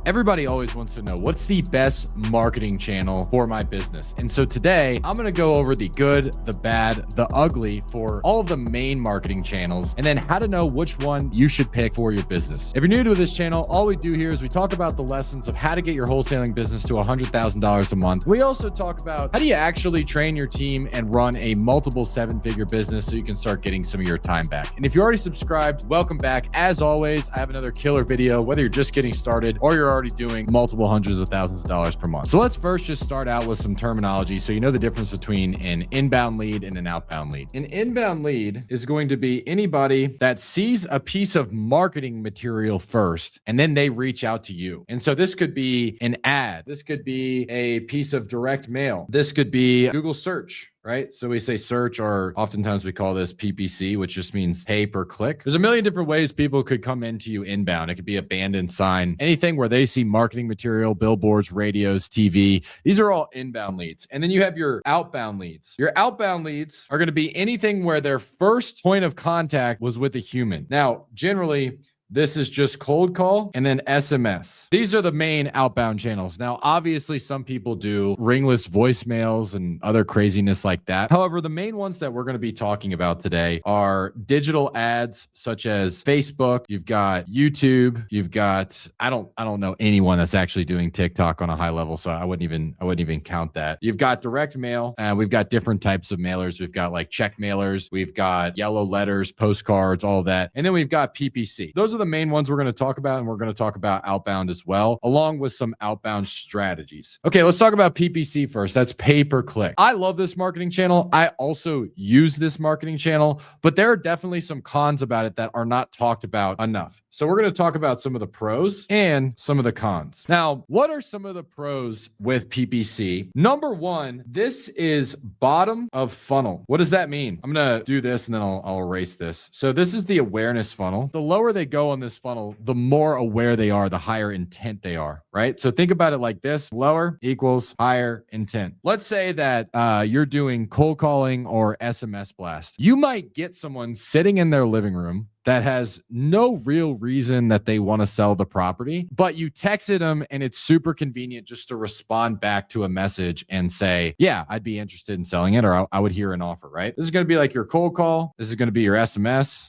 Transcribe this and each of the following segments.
Everybody always wants to know what's the best marketing channel for my business. And so today I'm going to go over the good, the bad, the ugly for all of the main marketing channels, and then how to know which one you should pick for your business. If you're new to this channel, all we do here is we talk about the lessons of how to get your wholesaling business to $100,000 a month. We also talk about how do you actually train your team and run a multiple seven-figure business so you can start getting some of your time back. And if you're already subscribed, welcome back. As always, I have another killer video, whether you're just getting started or you're already doing multiple hundreds of thousands of dollars per month. So let's first just start out with some terminology so you know the difference between an inbound lead and an outbound lead. An inbound lead is going to be anybody that sees a piece of marketing material first, and then they reach out to you. And so this could be an ad. This could be a piece of direct mail. This could be Google search. Right? So we say search, or oftentimes we call this PPC, which just means pay per click. There's a million different ways people could come into you inbound. It could be abandoned sign, anything where they see marketing material, billboards, radios, TV. These are all inbound leads. And then you have your outbound leads. Your outbound leads are going to be anything where their first point of contact was with a human. Now, generally, this is just cold call and then SMS. These are the main outbound channels. Now, obviously, some people do ringless voicemails and other craziness like that. However, the main ones that we're going to be talking about today are digital ads such as Facebook. You've got YouTube. You've got, I don't know anyone that's actually doing TikTok on a high level, so I wouldn't even count that. You've got direct mail. We've got different types of mailers. We've got like check mailers. We've got yellow letters, postcards, all of that. And then we've got PPC. Those are the main ones we're going to talk about, and we're going to talk about outbound as well, along with some outbound strategies. Okay, let's talk about PPC first. That's pay per click. I love this marketing channel. I also use this marketing channel, but there are definitely some cons about it that are not talked about enough. So we're going to talk about some of the pros and some of the cons. Now, what are some of the pros with PPC? Number one, this is bottom of funnel. What does that mean? I'm going to do this and then I'll erase this. So this is the awareness funnel. The lower they go on this funnel, the more aware they are, the higher intent they are, right? So think about it like this: lower equals higher intent. Let's say that you're doing cold calling or SMS blast. You might get someone sitting in their living room that has no real reason that they want to sell the property, but you texted them and it's super convenient just to respond back to a message and say, yeah, I'd be interested in selling it, or I would hear an offer, right? This is going to be like your cold call. This is going to be your SMS.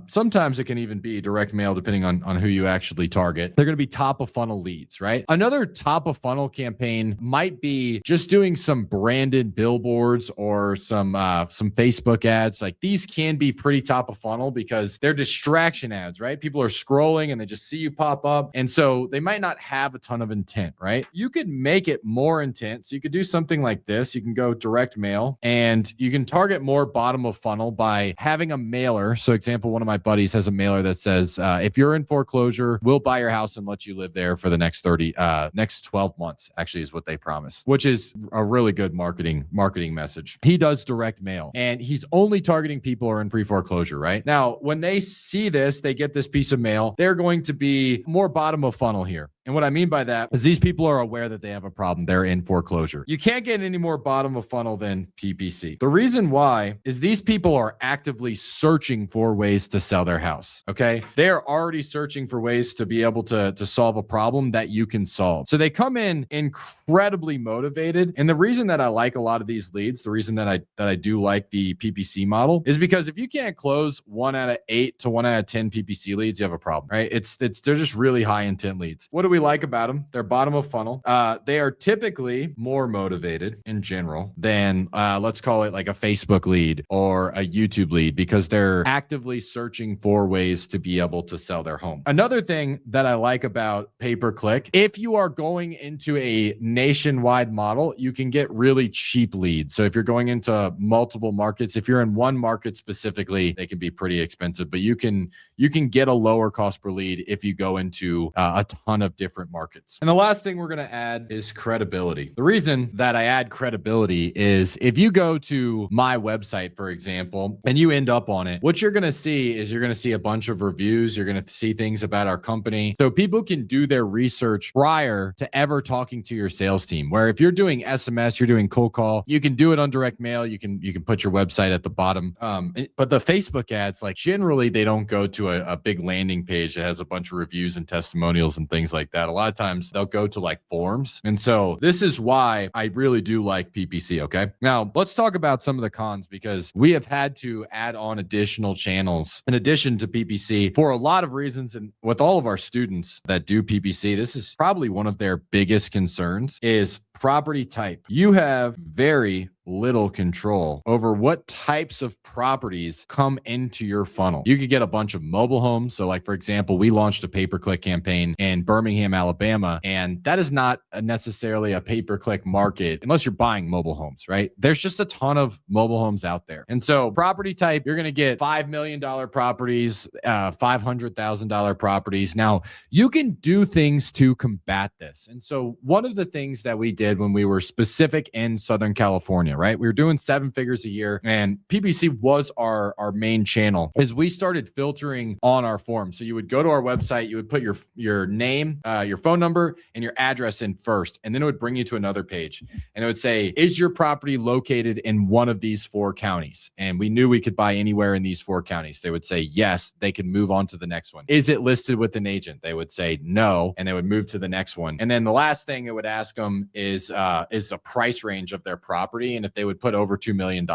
Sometimes it can even be direct mail, depending on who you actually target. They're going to be top of funnel leads, right? Another top of funnel campaign might be just doing some branded billboards or some Facebook ads. Like, these can be pretty top of funnel because they're distraction ads, right? People are scrolling and they just see you pop up. And so they might not have a ton of intent, right? You could make it more intense. You could do something like this. You can go direct mail and you can target more bottom of funnel by having a mailer. So example, one of my buddies has a mailer that says, if you're in foreclosure, we'll buy your house and let you live there for the next 12 months, actually, is what they promise, which is a really good marketing message. He does direct mail and he's only targeting people who are in pre-foreclosure, right? Now, when they see this, they get this piece of mail, they're going to be more bottom of funnel here. And what I mean by that is these people are aware that they have a problem. They're in foreclosure. You can't get any more bottom of funnel than PPC. The reason why is these people are actively searching for ways to sell their house. Okay. They are already searching for ways to be able to solve a problem that you can solve. So they come in incredibly motivated. And the reason that I like a lot of these leads, the reason that I do like the PPC model, is because if you can't close 1 out of 8 to 1 out of 10 PPC leads, you have a problem, right? They're just really high intent leads. What do we like about them? They're bottom of funnel. They are typically more motivated in general than let's call it like a Facebook lead or a YouTube lead, because they're actively searching for ways to be able to sell their home. Another thing that I like about pay-per-click, if you are going into a nationwide model, you can get really cheap leads. So if you're going into multiple markets, if you're in one market specifically, they can be pretty expensive, but you can get a lower cost per lead if you go into a ton of different markets. And the last thing we're going to add is credibility. The reason that I add credibility is if you go to my website, for example, and you end up on it, what you're going to see is you're going to see a bunch of reviews. You're going to see things about our company. So people can do their research prior to ever talking to your sales team. Where if you're doing SMS, you're doing cold call, you can do it on direct mail. You can put your website at the bottom. But the Facebook ads, like generally they don't go to a big landing page that has a bunch of reviews and testimonials and things like that. A lot of times they'll go to like forums. And so this is why I really do like PPC. Okay. Now let's talk about some of the cons, because we have had to add on additional channels in addition to PPC for a lot of reasons. And with all of our students that do PPC, this is probably one of their biggest concerns is property type. You have very little control over what types of properties come into your funnel. You could get a bunch of mobile homes. So like, for example, we launched a pay-per-click campaign in Birmingham, Alabama, and that is not necessarily a pay-per-click market unless you're buying mobile homes, right? There's just a ton of mobile homes out there. And so property type, you're going to get $5 million properties, $500,000 properties. Now you can do things to combat this. And so one of the things that we did when we were specific in Southern California, right? We were doing 7 figures a year, and PPC was our main channel, is we started filtering on our form. So you would go to our website, you would put your name, your phone number, and your address in first, and then it would bring you to another page. And it would say, is your property located in one of these 4 counties? And we knew we could buy anywhere in these 4 counties. They would say yes, they could move on to the next one. Is it listed with an agent? They would say no, and they would move to the next one. And then the last thing it would ask them is a price range of their property. And if they would put over $2 million,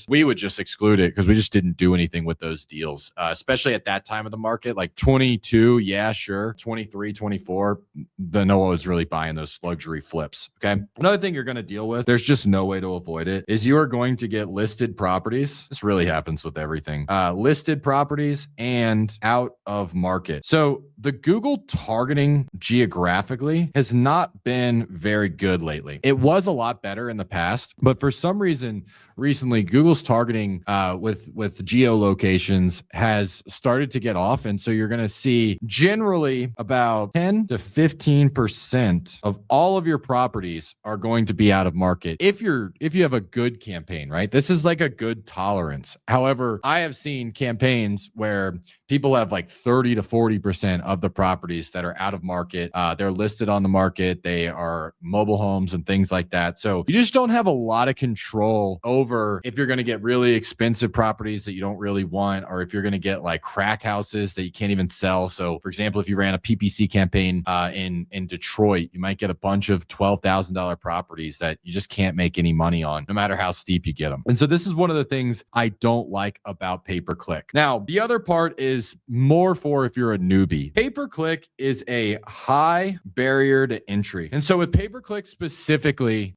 we would just exclude it because we just didn't do anything with those deals, especially at that time of the market, like 22. Yeah, sure. 23, 24. No one was really buying those luxury flips. Okay. Another thing you're going to deal with, there's just no way to avoid it, is you are going to get listed properties. This really happens with everything. Listed properties and out of market. So the Google targeting geographically has not been very good lately. It was a lot better in the past, but for some reason recently, Google's targeting with geolocations has started to get off. And so you're going to see generally about 10 to 15% of all of your properties are going to be out of market if you have a good campaign, right? This is like a good tolerance. However, I have seen campaigns where people have like 30 to 40% of the properties that are out of market. They're listed on the market. They are mobile homes and things like that. So you just don't have a lot of control over if you're going to get really expensive properties that you don't really want, or if you're going to get like crack houses that you can't even sell. So for example, if you ran a PPC campaign in Detroit, you might get a bunch of $12,000 properties that you just can't make any money on, no matter how steep you get them. And so this is one of the things I don't like about pay-per-click. Now, the other part is more for if you're a newbie. Pay-per-click is a high barrier to entry. And so with pay-per-click specifically,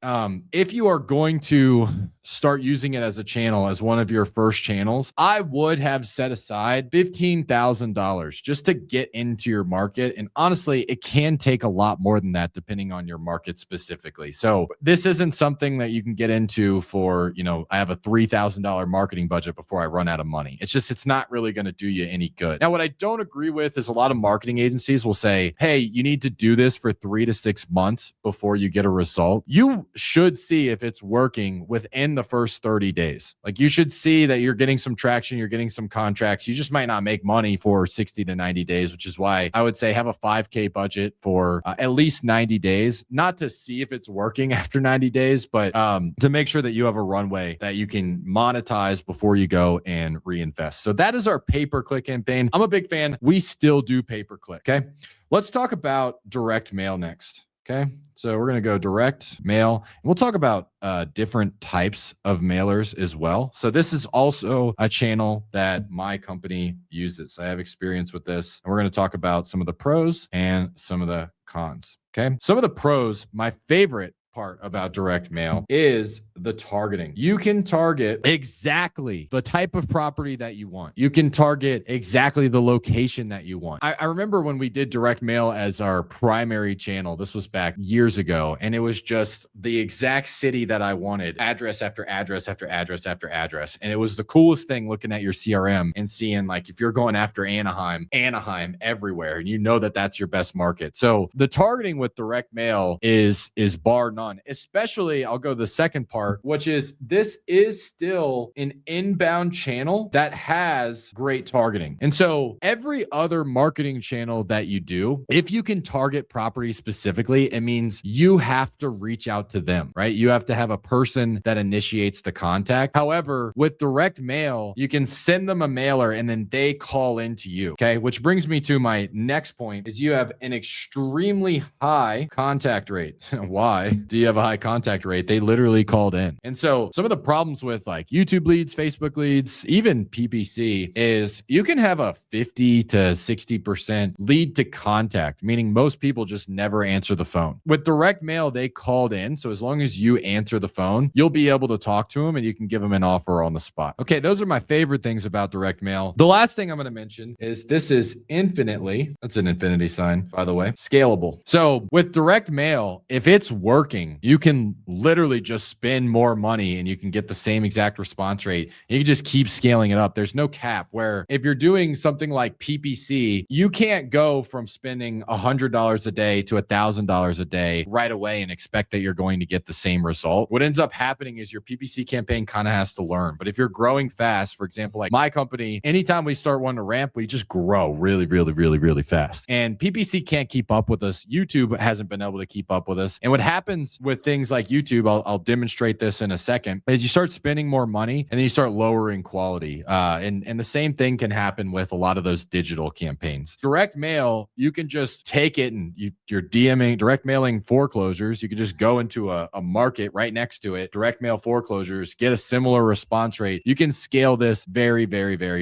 if you are going to start using it as a channel, as one of your first channels, I would have set aside $15,000 just to get into your market. And honestly, it can take a lot more than that depending on your market specifically. So this isn't something that you can get into for, I have a $3,000 marketing budget before I run out of money. It's not really going to do you any good. Now, what I don't agree with is a lot of marketing agencies will say, hey, you need to do this for 3 to 6 months before you get a result. You should see if it's working within the first 30 days. Like, you should see that you're getting some traction, you're getting some contracts. You just might not make money for 60 to 90 days, which is why I would say have a $5K budget for at least 90 days, not to see if it's working after 90 days, but to make sure that you have a runway that you can monetize before you go and reinvest. So that is our pay-per-click campaign. I'm a big fan. We still do pay-per-click. Okay. Let's talk about direct mail next. Okay. So we're going to go direct mail, and we'll talk about different types of mailers as well. So this is also a channel that my company uses. I have experience with this, and we're going to talk about some of the pros and some of the cons. Okay. Some of the pros, my favorite part about direct mail is the targeting. You can target exactly the type of property that you want. You can target exactly the location that you want. I remember when we did direct mail as our primary channel, this was back years ago, and it was just the exact city that I wanted, address after address after address after address. And it was the coolest thing looking at your CRM and seeing, like, if you're going after Anaheim everywhere, and you know that that's your best market. So the targeting with direct mail is bar none. Especially, I'll go the second part, part, which is this is still an inbound channel that has great targeting. And so every other marketing channel that you do, if you can target property specifically, it means you have to reach out to them, right? You have to have a person that initiates the contact. However, with direct mail, you can send them a mailer and then they call into you. Okay. Which brings me to my next point is you have an extremely high contact rate. Why do you have a high contact rate? They literally called in. And so some of the problems with like YouTube leads, Facebook leads, even PPC is you can have a 50 to 60% lead to contact, meaning most people just never answer the phone. With direct mail, they called in. So as long as you answer the phone, you'll be able to talk to them and you can give them an offer on the spot. Okay, those are my favorite things about direct mail. The last thing I'm going to mention is this is infinitely, that's an infinity sign, by the way, scalable. So with direct mail, if it's working, you can literally just spend more money and you can get the same exact response rate. You can just keep scaling it up. There's no cap where if you're doing something like PPC, you can't go from spending $100 a day to $1,000 a day right away and expect that you're going to get the same result. What ends up happening is your PPC campaign kind of has to learn. But if you're growing fast, for example, like my company, anytime we start wanting to ramp, we just grow really fast. And PPC can't keep up with us. YouTube hasn't been able to keep up with us. And what happens with things like YouTube, I'll demonstrate this in a second, is you start spending more money and then you start lowering quality. And the same thing can happen with a lot of those digital campaigns. Direct mail, you can just take it and you're DMing, direct mailing foreclosures. You can just go into a market right next to it, direct mail foreclosures, get a similar response rate. You can scale this very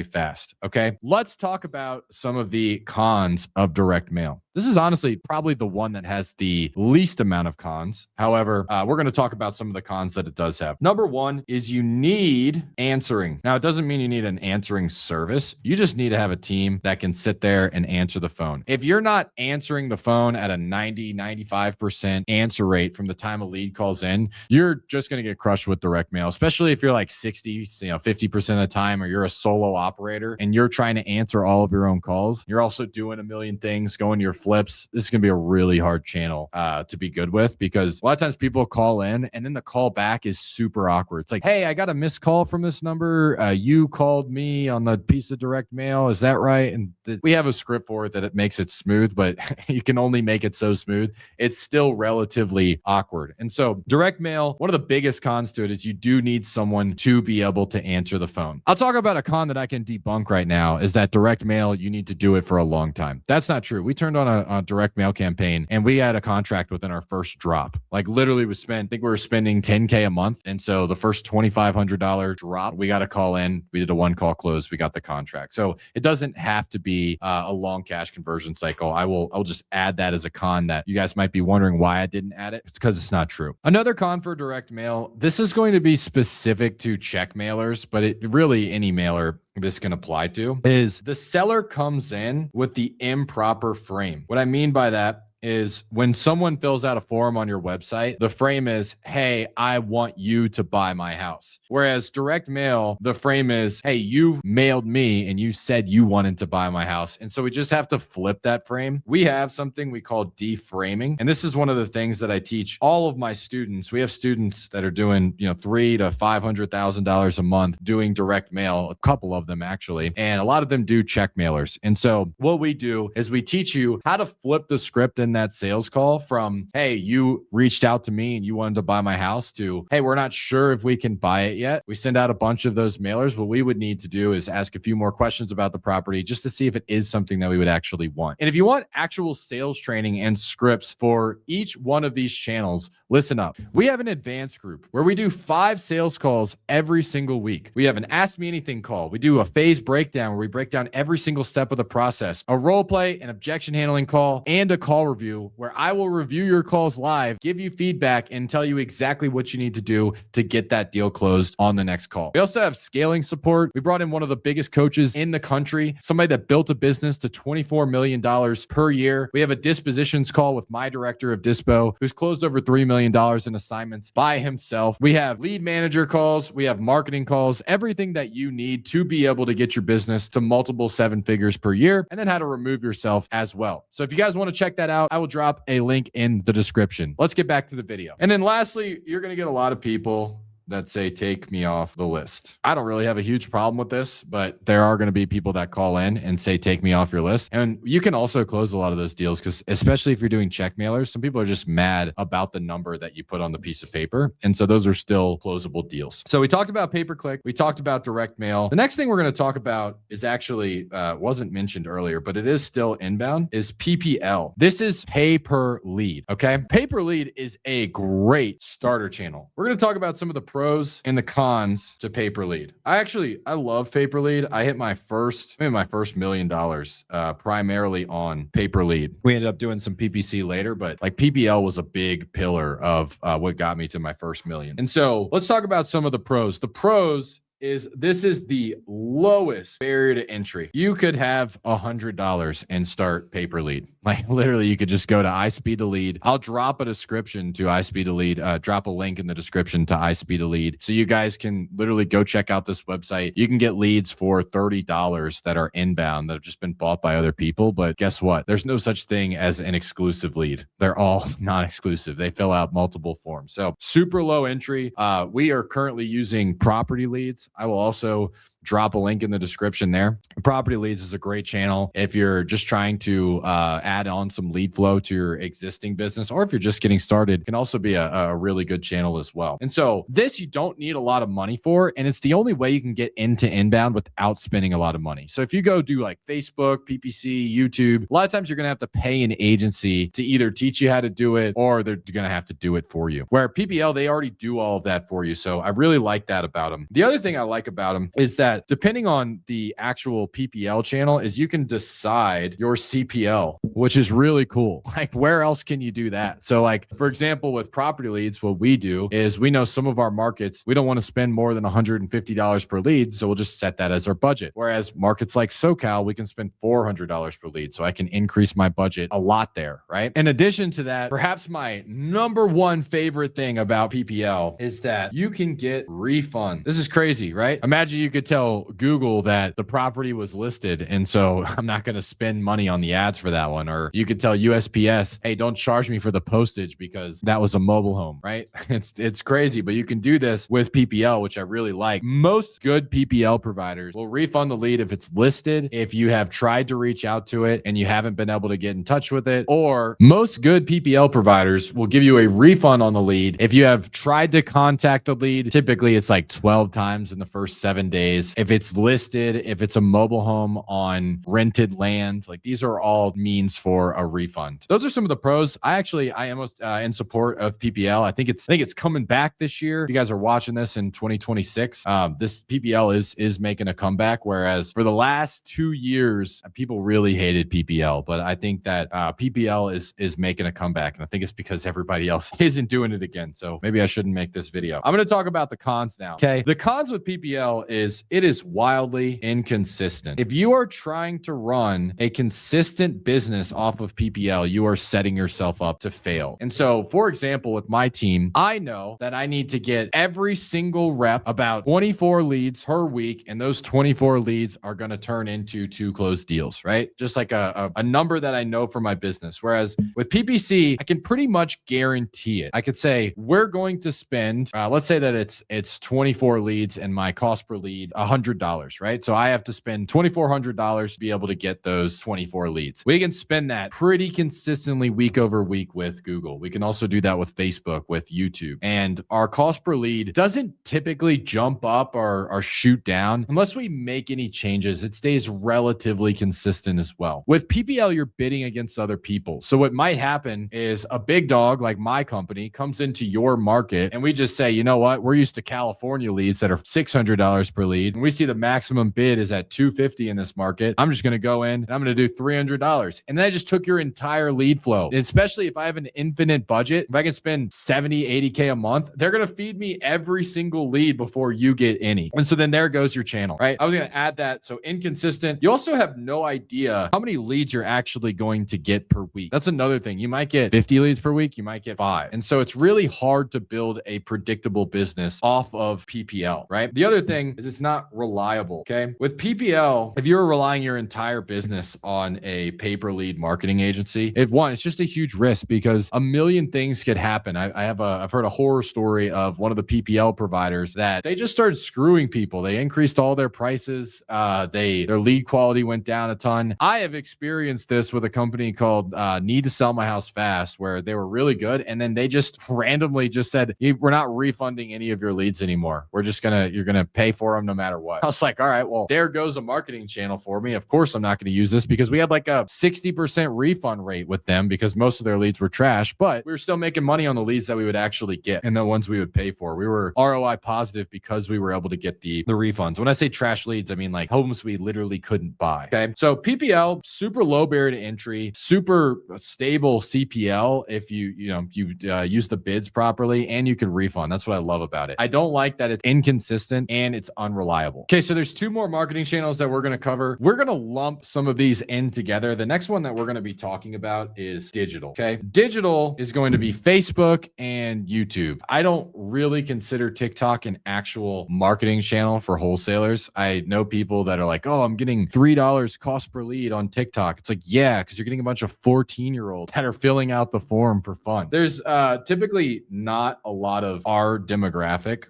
fast. Okay. Let's talk about some of the cons of direct mail. This is honestly probably the one that has the least amount of cons. However, we're going to talk about some of the cons that it does have. Number one is you need answering. Now, it doesn't mean you need an answering service. You just need to have a team that can sit there and answer the phone. If you're not answering the phone at a 95% answer rate from the time a lead calls in, you're just going to get crushed with direct mail, especially if you're like 50% of the time, or you're a solo operator and you're trying to answer all of your own calls. You're also doing a million things, going to your flips. This is going to be a really hard channel to be good with, because a lot of times people call in and then the call back is super awkward. It's like, hey, I got a missed call from this number. You called me on the piece of direct mail. Is that right? And we have a script for it that it makes it smooth, but you can only make it so smooth. It's still relatively awkward. And so direct mail, one of the biggest cons to it is you do need someone to be able to answer the phone. I'll talk about a con that I can debunk right now, is that direct mail, you need to do it for a long time. That's not true. We turned on a direct mail campaign and we had a contract within our first drop. Like literally I think we were spending $10K a month. And so the first $2,500 drop, we got a call in, we did a one call close, we got the contract. So it doesn't have to be a long cash conversion cycle. I'll just add that as a con that you guys might be wondering why I didn't add it. It's because it's not true. Another con for direct mail, this is going to be specific to check mailers, but it really any mailer this can apply to, is the seller comes in with the improper frame. What I mean by that is when someone fills out a form on your website, the frame is, hey, I want you to buy my house. Whereas direct mail, the frame is, hey, you mailed me and you said you wanted to buy my house. And so we just have to flip that frame. We have something we call deframing. And this is one of the things that I teach all of my students. We have students that are doing, $300,000 to $500,000 a month doing direct mail, a couple of them actually. And a lot of them do check mailers. And so what we do is we teach you how to flip the script in that sales call from, hey, you reached out to me and you wanted to buy my house, to, hey, we're not sure if we can buy it yet. We send out a bunch of those mailers. What we would need to do is ask a few more questions about the property just to see if it is something that we would actually want. And if you want actual sales training and scripts for each one of these channels, listen up. We have an advanced group where we do 5 sales calls every single week. We have an Ask Me Anything call. We do a phase breakdown where we break down every single step of the process, a role play, an objection handling call, and a call review where I will review your calls live, give you feedback, and tell you exactly what you need to do to get that deal closed on the next call. We also have scaling support. We brought in one of the biggest coaches in the country, somebody that built a business to $24 million per year. We have a dispositions call with my director of dispo, who's closed over $3 million in assignments by himself. We have lead manager calls. We have marketing calls, everything that you need to be able to get your business to multiple 7 figures per year, and then how to remove yourself as well. So if you guys want to check that out, I will drop a link in the description. Let's get back to the video. And then lastly, you're going to get a lot of people that say, take me off the list. I don't really have a huge problem with this, but there are going to be people that call in and say, take me off your list. And you can also close a lot of those deals because especially if you're doing check mailers, some people are just mad about the number that you put on the piece of paper. And so those are still closable deals. So we talked about pay-per-click. We talked about direct mail. The next thing we're going to talk about is actually wasn't mentioned earlier, but it is still inbound, is PPL. This is pay per lead. Okay. Pay per lead is a great starter channel. We're going to talk about some of the pros and the cons to pay per lead. I love pay per lead. I hit my first $1 million primarily on pay per lead. We ended up doing some PPC later, but like PPL was a big pillar of what got me to my first million. And so let's talk about some of the pros. The pros is this is the lowest barrier to entry. You could have $100 and start pay per lead. Like literally you could just go to iSpeed to lead. I'll drop a description to iSpeed to lead, drop a link in the description to iSpeed to lead. So you guys can literally go check out this website. You can get leads for $30 that are inbound that have just been bought by other people. But guess what? There's no such thing as an exclusive lead. They're all non-exclusive. They fill out multiple forms. So super low entry. We are currently using property leads. I will also drop a link in the description there. Property leads is a great channel if you're just trying to add on some lead flow to your existing business, or if you're just getting started, it can also be a really good channel as well. And so this you don't need a lot of money for, and it's the only way you can get into inbound without spending a lot of money. So if you go do like Facebook, PPC, YouTube, a lot of times you're going to have to pay an agency to either teach you how to do it, or they're going to have to do it for you. Where PPL, they already do all of that for you. So I really like that about them. The other thing I like about them is that depending on the actual PPL channel is you can decide your CPL, which is really cool. Like where else can you do that? So like, for example, with property leads, what we do is we know some of our markets, we don't want to spend more than $150 per lead. So we'll just set that as our budget. Whereas markets like SoCal, we can spend $400 per lead. So I can increase my budget a lot there, right? In addition to that, perhaps my number one favorite thing about PPL is that you can get refund. This is crazy, right? Imagine you could tell Google that the property was listed, and so I'm not going to spend money on the ads for that one. Or you could tell USPS, hey, don't charge me for the postage because that was a mobile home, right? It's crazy, but you can do this with PPL, which I really like. Most good PPL providers will refund the lead if it's listed, if you have tried to reach out to it and you haven't been able to get in touch with it, or most good PPL providers will give you a refund on the lead if you have tried to contact the lead. Typically, it's like 12 times in the first 7 days. If it's listed, if it's a mobile home on rented land, like these are all means for a refund. Those are some of the pros. I am in support of PPL. I think it's coming back this year. If you guys are watching this in 2026, this PPL is making a comeback. Whereas for the last 2 years, people really hated PPL, but I think that PPL is making a comeback, and I think it's because everybody else isn't doing it again. So maybe I shouldn't make this video. I'm going to talk about the cons now. Okay, the cons with PPL is it is wildly inconsistent. If you are trying to run a consistent business off of PPL, you are setting yourself up to fail. And so, for example, with my team, I know that I need to get every single rep about 24 leads per week, and those 24 leads are going to turn into 2 closed deals, right? Just like a number that I know for my business. Whereas with PPC, I can pretty much guarantee it. I could say we're going to spend, let's say that it's 24 leads and my cost per lead $100, right? So I have to spend $2,400 to be able to get those 24 leads. We can spend that pretty consistently week over week with Google. We can also do that with Facebook, with YouTube. And our cost per lead doesn't typically jump up or shoot down unless we make any changes. It stays relatively consistent as well. With PPL, you're bidding against other people. So what might happen is a big dog like my company comes into your market and we just say, you know what? We're used to California leads that are $600 per lead. And we see the maximum bid is at $250 in this market. I'm just going to go in and I'm going to do $300. And then I just took your entire lead flow. Especially if I have an infinite budget, if I can spend 70, 80K a month, they're going to feed me every single lead before you get any. And so then there goes your channel, right? I was going to add that. So inconsistent. You also have no idea how many leads you're actually going to get per week. That's another thing. You might get 50 leads per week. You might get 5. And so it's really hard to build a predictable business off of PPL, right? The other thing is it's not reliable. Okay. With PPL, if you're relying your entire business on a pay-per-lead marketing agency, it's just a huge risk because a million things could happen. I've heard a horror story of one of the PPL providers that they just started screwing people. They increased all their prices. Their lead quality went down a ton. I have experienced this with a company called Need to Sell My House Fast, where they were really good, and then they just randomly just said, "We're not refunding any of your leads anymore. You're gonna pay for them no matter what." I was like, all right, well, there goes a marketing channel for me. Of course, I'm not going to use this because we had like a 60% refund rate with them because most of their leads were trash, but we were still making money on the leads that we would actually get and the ones we would pay for. We were ROI positive because we were able to get the refunds. When I say trash leads, I mean like homes we literally couldn't buy. Okay. So PPL, super low barrier to entry, super stable CPL if you use the bids properly, and you can refund. That's what I love about it. I don't like that it's inconsistent and it's unreliable. Okay, so there's two more marketing channels that we're going to cover. We're going to lump some of these in together. The next one that we're going to be talking about is digital. Okay, digital is going to be Facebook and YouTube. I don't really consider TikTok an actual marketing channel for wholesalers. I know people that are like, oh, I'm getting $3 cost per lead on TikTok. It's like, yeah, because you're getting a bunch of 14-year-olds that are filling out the form for fun. There's typically not a lot of our demographic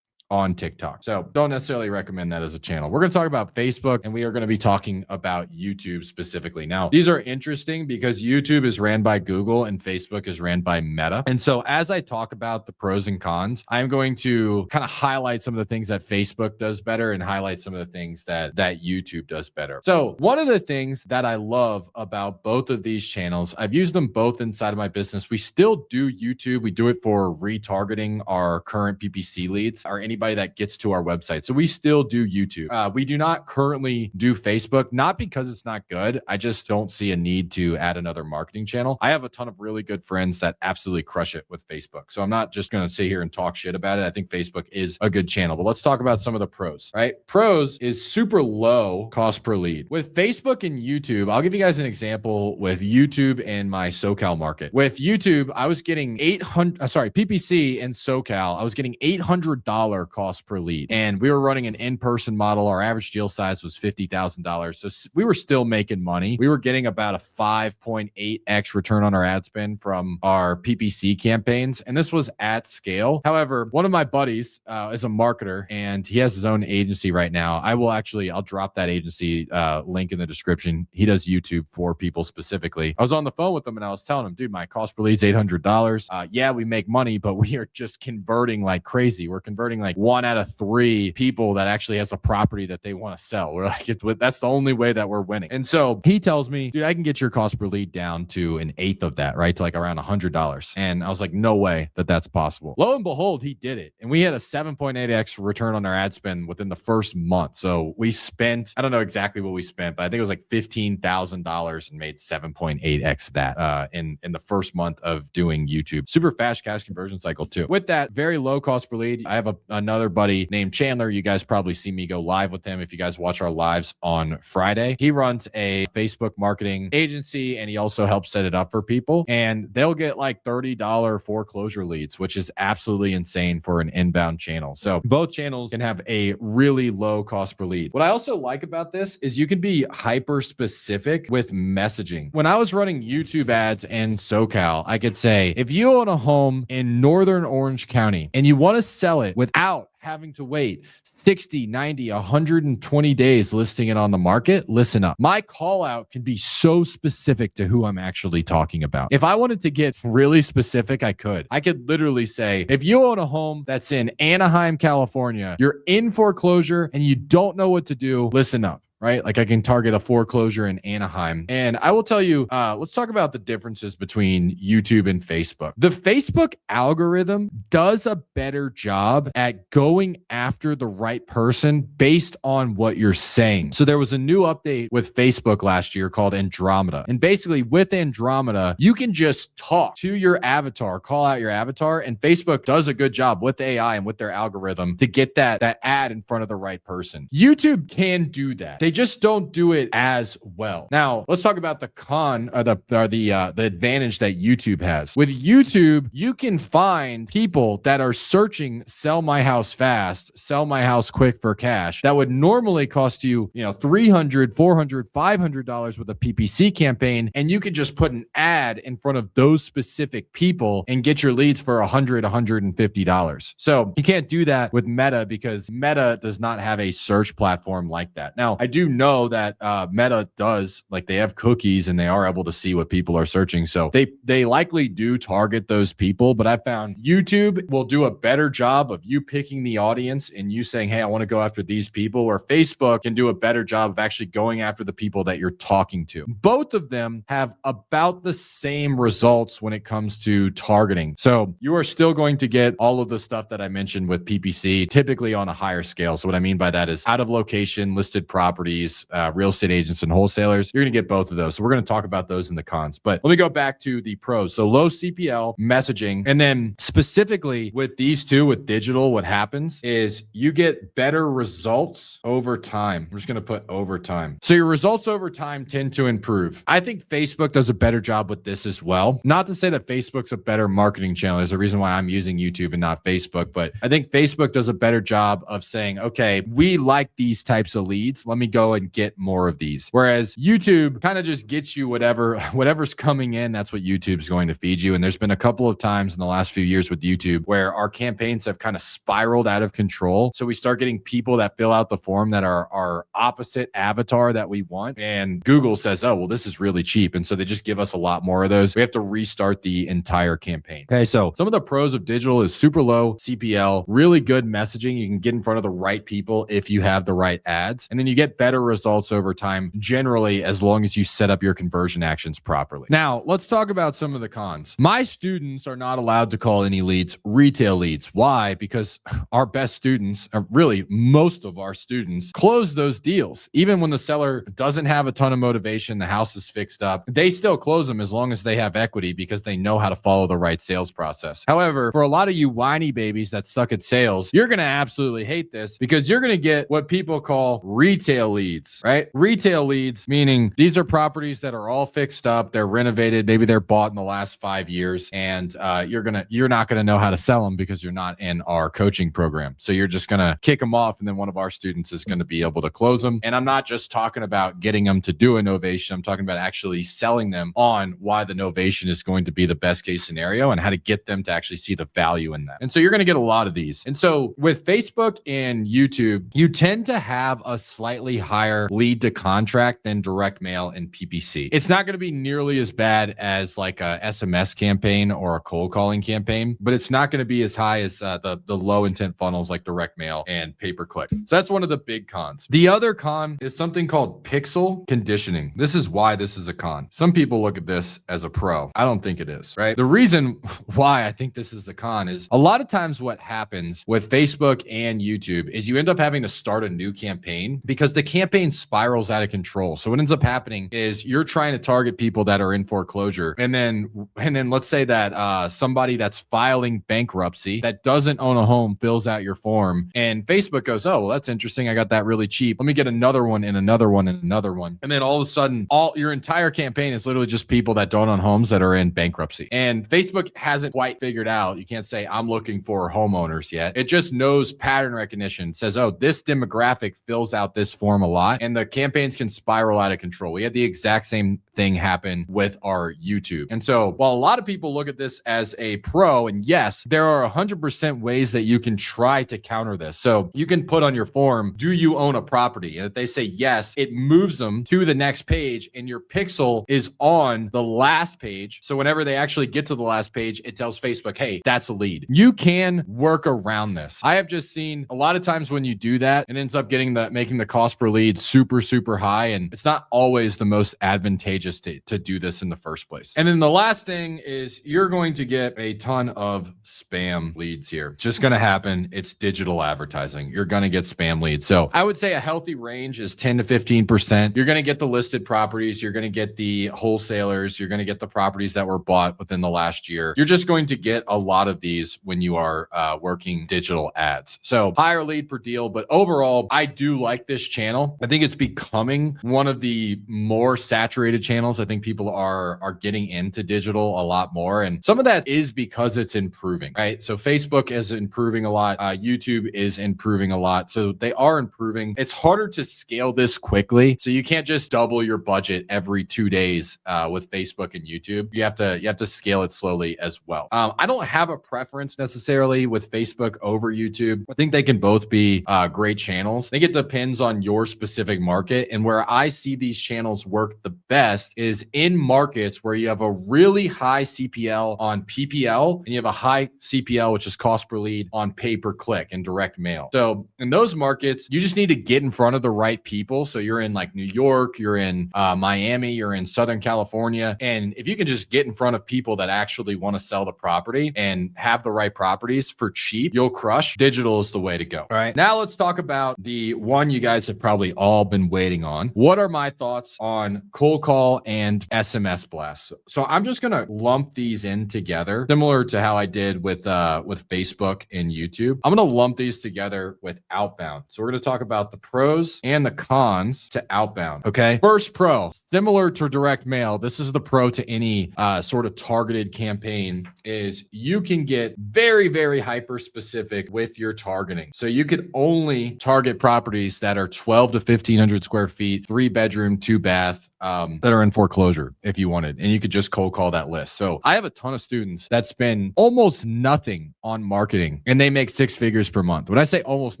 on TikTok. So don't necessarily recommend that as a channel. We're going to talk about Facebook, and we are going to be talking about YouTube specifically. Now, these are interesting because YouTube is ran by Google and Facebook is ran by Meta. And so as I talk about the pros and cons, I'm going to kind of highlight some of the things that Facebook does better and highlight some of the things that YouTube does better. So one of the things that I love about both of these channels, I've used them both inside of my business. We still do YouTube. We do it for retargeting our current PPC leads or anybody that gets to our website. So we still do YouTube. We do not currently do Facebook, not because it's not good. I just don't see a need to add another marketing channel. I have a ton of really good friends that absolutely crush it with Facebook. So I'm not just going to sit here and talk shit about it. I think Facebook is a good channel, but let's talk about some of the pros, right? Pros is super low cost per lead. With Facebook and YouTube, I'll give you guys an example with YouTube and my SoCal market. With YouTube, I was getting PPC and SoCal, I was getting $800 cost per lead. And we were running an in-person model. Our average deal size was $50,000. So we were still making money. We were getting about a 5.8x return on our ad spend from our PPC campaigns. And this was at scale. However, one of my buddies is a marketer and he has his own agency right now. I'll drop that agency link in the description. He does YouTube for people specifically. I was on the phone with him and I was telling him, dude, my cost per lead is $800. Yeah, we make money, but we are just converting like crazy. We're converting like 1 out of 3 people that actually has a property that they want to sell. We're like, that's the only way that we're winning. And so he tells me, dude, I can get your cost per lead down to an eighth of that, right? To like around $100. And I was like, no way that's possible. Lo and behold, he did it. And we had a 7.8x return on our ad spend within the first month. So we spent, I don't know exactly what we spent, but I think it was like $15,000 and made 7.8x that in the first month of doing YouTube. Super fast cash conversion cycle too. With that very low cost per lead, I have another buddy named Chandler. You guys probably see me go live with him if you guys watch our lives on Friday. He runs a Facebook marketing agency and he also helps set it up for people. And they'll get like $30 foreclosure leads, which is absolutely insane for an inbound channel. So both channels can have a really low cost per lead. What I also like about this is you can be hyper specific with messaging. When I was running YouTube ads in SoCal, I could say, if you own a home in Northern Orange County and you want to sell it without having to wait 60, 90, 120 days listing it on the market, listen up. My call out can be so specific to who I'm actually talking about. If I wanted to get really specific, I could literally say, if you own a home that's in Anaheim, California, you're in foreclosure and you don't know what to do, listen up. Right? Like I can target a foreclosure in Anaheim. And I will tell you, let's talk about the differences between YouTube and Facebook. The Facebook algorithm does a better job at going after the right person based on what you're saying. So there was a new update with Facebook last year called Andromeda. And basically with Andromeda, you can just talk to your avatar, call out your avatar, and Facebook does a good job with AI and with their algorithm to get that ad in front of the right person. YouTube can do that. They they just don't do it as well. Now, let's talk about the con or the advantage that YouTube has. With YouTube, you can find people that are searching sell my house fast, sell my house quick for cash that would normally cost you, $300, $400, $500 with a PPC campaign, and you could just put an ad in front of those specific people and get your leads for $100, $150. So you can't do that with Meta because Meta does not have a search platform like that. Now, I do know that Meta does, like, they have cookies and they are able to see what people are searching. So they likely do target those people, but I found YouTube will do a better job of you picking the audience and you saying, hey, I want to go after these people, or Facebook can do a better job of actually going after the people that you're talking to. Both of them have about the same results when it comes to targeting. So you are still going to get all of the stuff that I mentioned with PPC, typically on a higher scale. So what I mean by that is out of location, listed properties, real estate agents, and wholesalers. You're going to get both of those. So we're going to talk about those in the cons. But let me go back to the pros. So low CPL, messaging, and then specifically with these two, with digital, what happens is you get better results over time. We're just going to put over time. So your results over time tend to improve. I think Facebook does a better job with this as well. Not to say that Facebook's a better marketing channel. There's a reason why I'm using YouTube and not Facebook, but I think Facebook does a better job of saying, okay, we like these types of leads. Let me go and get more of these. Whereas YouTube kind of just gets you whatever's coming in. That's what YouTube's going to feed you. And there's been a couple of times in the last few years with YouTube where our campaigns have kind of spiraled out of control. So we start getting people that fill out the form that are our opposite avatar that we want. And Google says, oh, well, this is really cheap. And so they just give us a lot more of those. We have to restart the entire campaign. Okay. So some of the pros of digital is super low CPL, really good messaging. You can get in front of the right people if you have the right ads. And then you get better results over time, generally, as long as you set up your conversion actions properly. Now, let's talk about some of the cons. My students are not allowed to call any leads retail leads. Why? Because our best students, or really most of our students, close those deals. Even when the seller doesn't have a ton of motivation, the house is fixed up, they still close them as long as they have equity because they know how to follow the right sales process. However, for a lot of you whiny babies that suck at sales, you're going to absolutely hate this because you're going to get what people call retail leads, right? Retail leads, meaning these are properties that are all fixed up, they're renovated, maybe they're bought in the last 5 years, and you're not going to know how to sell them because you're not in our coaching program. So you're just going to kick them off, and then one of our students is going to be able to close them. And I'm not just talking about getting them to do a novation. I'm talking about actually selling them on why the novation is going to be the best case scenario and how to get them to actually see the value in that. And so you're going to get a lot of these. And so with Facebook and YouTube, you tend to have a slightly higher lead to contract than direct mail and PPC. It's not going to be nearly as bad as like a SMS campaign or a cold calling campaign, but it's not going to be as high as the low intent funnels like direct mail and pay-per-click. So that's one of the big cons. The other con is something called pixel conditioning. This is why this is a con. Some people look at this as a pro. I don't think it is, right? The reason why I think this is the con is a lot of times what happens with Facebook and YouTube is you end up having to start a new campaign because the campaign spirals out of control. So what ends up happening is you're trying to target people that are in foreclosure. And then let's say that somebody that's filing bankruptcy that doesn't own a home fills out your form, and Facebook goes, oh, well, that's interesting. I got that really cheap. Let me get another one and another one and another one. And then all of a sudden, all your entire campaign is literally just people that don't own homes that are in bankruptcy. And Facebook hasn't quite figured out. You can't say I'm looking for homeowners yet. It just knows pattern recognition, says, oh, this demographic fills out this form a lot, and the campaigns can spiral out of control. We had the exact same thing happen with our YouTube. And so while a lot of people look at this as a pro, and yes, there are 100% ways that you can try to counter this. So you can put on your form, do you own a property? And if they say yes, it moves them to the next page, and your pixel is on the last page. So whenever they actually get to the last page, it tells Facebook, hey, that's a lead. You can work around this. I have just seen a lot of times when you do that, it ends up making the cost per lead super, super high. And it's not always the most advantageous just to do this in the first place. And then the last thing is you're going to get a ton of spam leads here. It's just going to happen. It's digital advertising. You're going to get spam leads. So I would say a healthy range is 10 to 15%. You're going to get the listed properties. You're going to get the wholesalers. You're going to get the properties that were bought within the last year. You're just going to get a lot of these when you are working digital ads. So higher lead per deal. But overall, I do like this channel. I think it's becoming one of the more saturated channels. I think people are getting into digital a lot more. And some of that is because it's improving, right? So Facebook is improving a lot. YouTube is improving a lot. So they are improving. It's harder to scale this quickly. So you can't just double your budget every 2 days with Facebook and YouTube. You have to scale it slowly as well. I don't have a preference necessarily with Facebook over YouTube. I think they can both be great channels. I think it depends on your specific market. And where I see these channels work the best is in markets where you have a really high CPL on PPL and you have a high CPL, which is cost per lead, on pay per click and direct mail. So in those markets, you just need to get in front of the right people. So you're in like New York, you're in Miami, you're in Southern California. And if you can just get in front of people that actually want to sell the property and have the right properties for cheap, you'll crush. Digital is the way to go. All right. Now let's talk about the one you guys have probably all been waiting on. What are my thoughts on cold call and SMS blasts? So I'm just going to lump these in together, similar to how I did with Facebook and YouTube. I'm going to lump these together with outbound. So we're going to talk about the pros and the cons to outbound. Okay. First pro, similar to direct mail. This is the pro to any sort of targeted campaign, is you can get very, very hyper specific with your targeting. So you could only target properties that are 12 to 1500 square feet, 3-bedroom, 2-bath, that are in foreclosure if you wanted, and you could just cold call that list. So I have a ton of students that spend almost nothing on marketing and they make 6 figures per month. When I say almost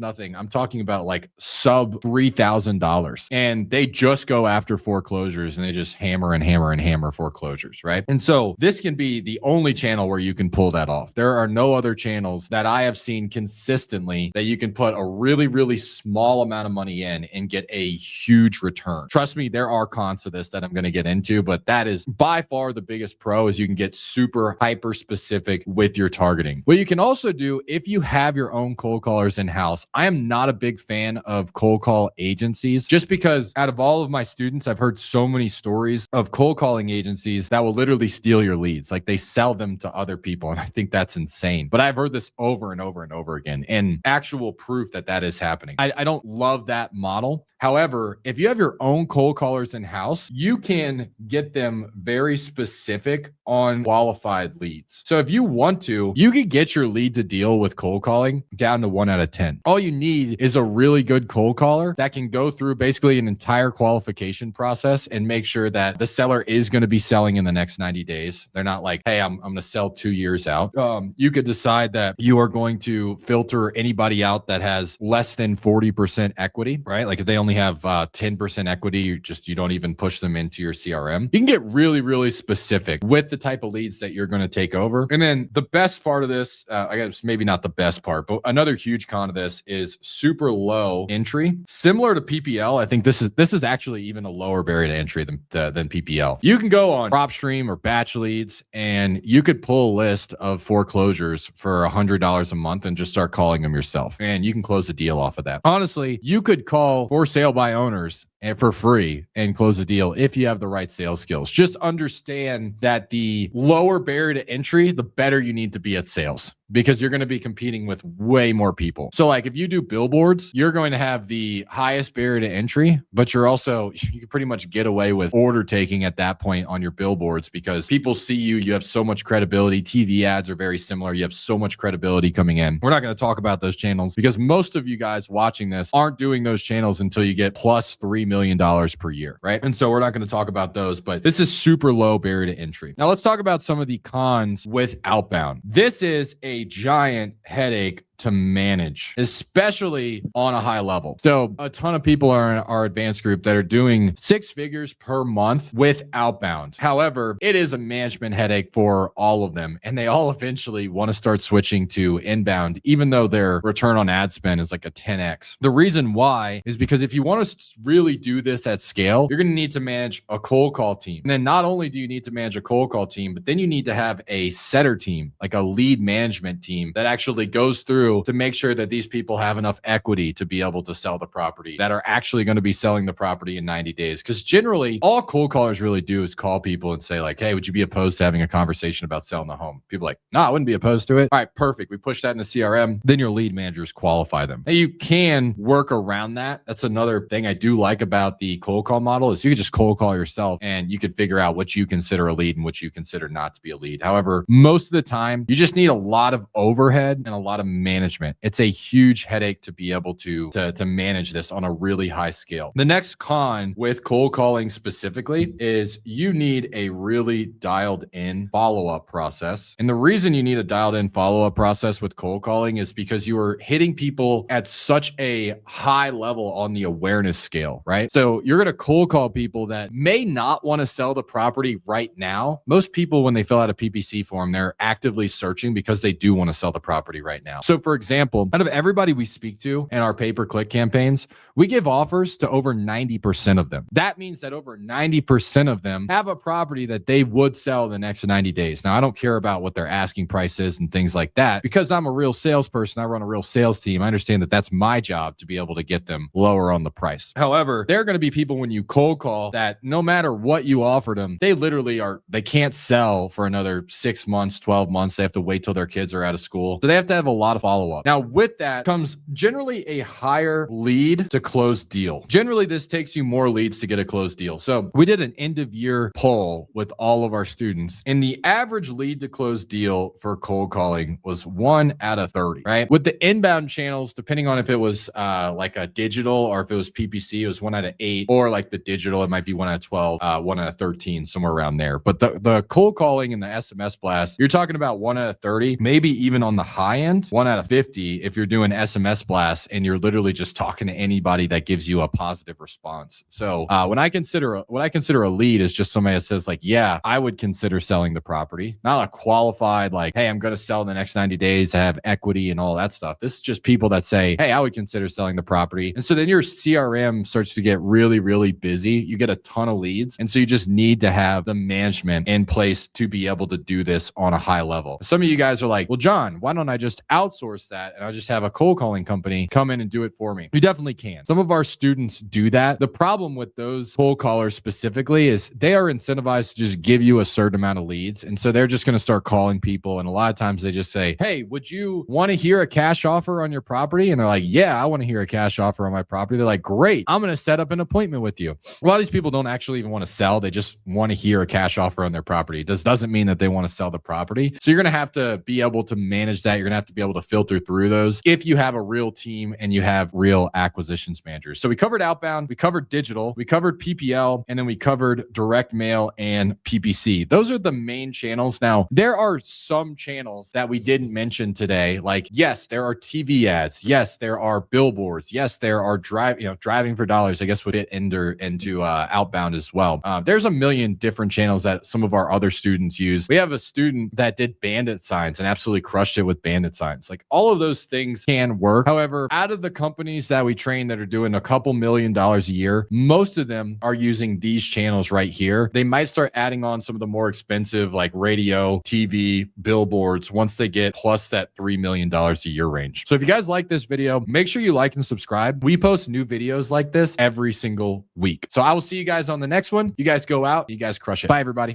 nothing, I'm talking about like sub $3,000, and they just go after foreclosures and they just hammer and hammer and hammer foreclosures, right? And so this can be the only channel where you can pull that off. There are no other channels that I have seen consistently that you can put a really, really small amount of money in and get a huge return. Trust me, there are cons to this that I'm going to get into, but that is by far the biggest pro, is you can get super hyper specific with your targeting. What you can also do if you have your own cold callers in-house, I am not a big fan of cold call agencies, just because out of all of my students, I've heard so many stories of cold calling agencies that will literally steal your leads. Like they sell them to other people. And I think that's insane. But I've heard this over and over and over again, and actual proof that that is happening. I don't love that model. However, if you have your own cold callers in-house, you can get them very specific on qualified leads. So if you want to, you could get your lead to deal with cold calling down to 1 out of 10. All you need is a really good cold caller that can go through basically an entire qualification process and make sure that the seller is going to be selling in the next 90 days. They're not like, hey, I'm going to sell 2 years out. You could decide that you are going to filter anybody out that has less than 40% equity, right? Like if they only have 10% equity, you don't even push them into your CRM. You can get really, really specific with the type of leads that you're going to take over. And then the best part of this, I guess maybe not the best part, but another huge con of this is super low entry. Similar to PPL, I think this is actually even a lower barrier to entry than PPL. You can go on PropStream or Batch Leads, and you could pull a list of foreclosures for $100 a month and just start calling them yourself. And you can close a deal off of that. Honestly, you could call for sale by owners and for free and close a deal if you have the right sales skills. Just understand that the lower barrier to entry, the better you need to be at sales, because you're going to be competing with way more people. So like if you do billboards, you're going to have the highest barrier to entry, but you can pretty much get away with order taking at that point on your billboards, because people see you, you have so much credibility. TV ads are very similar. You have so much credibility coming in. We're not going to talk about those channels because most of you guys watching this aren't doing those channels until you get plus $3 million per year, right? And so we're not going to talk about those, but this is super low barrier to entry. Now let's talk about some of the cons with outbound. This is a giant headache to manage, especially on a high level. So a ton of people are in our advanced group that are doing 6 figures per month with outbound. However, it is a management headache for all of them, and they all eventually want to start switching to inbound, even though their return on ad spend is like a 10x. The reason why is because if you want to really do this at scale, you're going to need to manage a cold call team. And then not only do you need to manage a cold call team, but then you need to have a setter team, like a lead management team that actually goes through to make sure that these people have enough equity to be able to sell the property, that are actually going to be selling the property in 90 days. Because generally, all cold callers really do is call people and say like, hey, would you be opposed to having a conversation about selling the home? People are like, no, I wouldn't be opposed to it. All right, perfect. We push that in the CRM. Then your lead managers qualify them. And you can work around that. That's another thing I do like about the cold call model is you can just cold call yourself and you can figure out what you consider a lead and what you consider not to be a lead. However, most of the time, you just need a lot of overhead and a lot of management. It's a huge headache to be able to manage this on a really high scale. The next con with cold calling specifically is you need a really dialed in follow-up process. And the reason you need a dialed in follow-up process with cold calling is because you are hitting people at such a high level on the awareness scale, right? So you're going to cold call people that may not want to sell the property right now. Most people, when they fill out a PPC form, they're actively searching because they do want to sell the property right now. So for example, out of everybody we speak to in our pay-per-click campaigns, we give offers to over 90% of them. That means that over 90% of them have a property that they would sell in the next 90 days. Now, I don't care about what their asking price is and things like that because I'm a real salesperson. I run a real sales team. I understand that that's my job to be able to get them lower on the price. However, there are going to be people when you cold call that no matter what you offer them, they literally they can't sell for another 6 months, 12 months. They have to wait till their kids are out of school. So they have to have a lot of follow-up. Now, with that comes generally a higher lead to close deal. Generally, this takes you more leads to get a closed deal. So we did an end of year poll with all of our students, and the average lead to close deal for cold calling was 1 out of 30, right? With the inbound channels, depending on if it was like a digital or if it was PPC, it was 1 out of 8, or like the digital, it might be 1 out of 12, 1 out of 13, somewhere around there. But the cold calling and the SMS blast, you're talking about 1 out of 30, maybe even on the high end, 1 out of 50 if you're doing SMS blasts and you're literally just talking to anybody that gives you a positive response. So what I consider a lead is just somebody that says like, yeah, I would consider selling the property. Not a qualified like, hey, I'm going to sell in the next 90 days. I have equity and all that stuff. This is just people that say, hey, I would consider selling the property. And so then your CRM starts to get really, really busy. You get a ton of leads. And so you just need to have the management in place to be able to do this on a high level. Some of you guys are like, well, John, why don't I just outsource that and I'll just have a cold calling company come in and do it for me? You definitely can. Some of our students do that. The problem with those cold callers specifically is they are incentivized to just give you a certain amount of leads. And so they're just going to start calling people. And a lot of times they just say, hey, would you want to hear a cash offer on your property? And they're like, yeah, I want to hear a cash offer on my property. They're like, great, I'm going to set up an appointment with you. A lot of these people don't actually even want to sell. They just want to hear a cash offer on their property. This doesn't mean that they want to sell the property. So you're going to have to be able to manage that. You're going to have to be able to filter through those if you have a real team and you have real acquisitions managers. So we covered outbound, we covered digital, we covered PPL, and then we covered direct mail and PPC. Those are the main channels. Now, there are some channels that we didn't mention today. Like, yes, there are TV ads. Yes, there are billboards. Yes, there are driving for dollars, I guess would fit into outbound as well. There's a million different channels that some of our other students use. We have a student that did bandit signs and absolutely crushed it with bandit signs. Like all of those things can work. However, out of the companies that we train that are doing a couple $1 million a year, most of them are using these channels right here. They might start adding on some of the more expensive like radio, TV, billboards once they get plus that $3 million a year range. So if you guys like this video, make sure you like and subscribe. We post new videos like this every single week. So I will see you guys on the next one. You guys go out, you guys crush it. Bye, everybody.